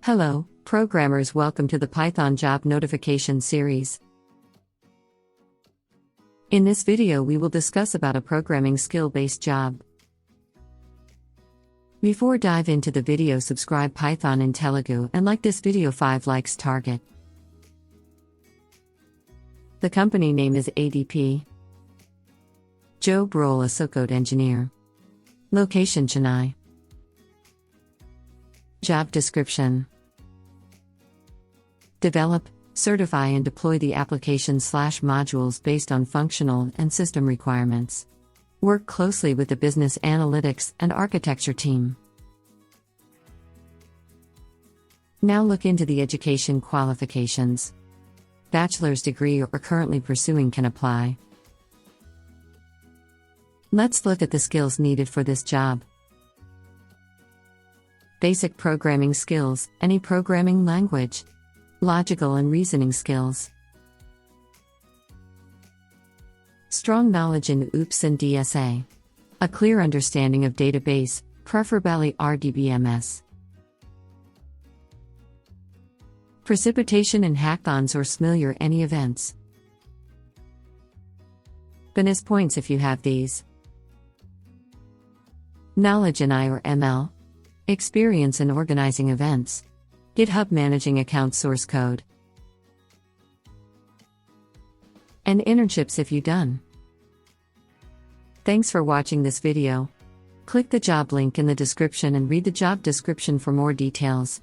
Hello, programmers, welcome to the Python job notification series. In this video we will discuss about a programming skill-based job. Before dive into the video, subscribe Python in Telugu and like this video. 5 likes target. The company name is ADP. Job role code engineer. Location Chennai. Job description. Develop, certify and deploy the application/modules based on functional and system requirements. Work closely with the business analytics and architecture team. Now look into the education qualifications. Bachelor's degree or currently pursuing can apply. Let's look at the skills needed for this job. Basic programming skills, any programming language. Logical and reasoning skills. Strong knowledge in OOPS and DSA. A clear understanding of database, preferably RDBMS. Precipitation in hackathons or familiar any events. Bonus points if you have these. Knowledge in I or ML. Experience in organizing events. GitHub managing account source code. And internships if you done. Thanks for watching this video. Click the job link in the description and read the job description for more details.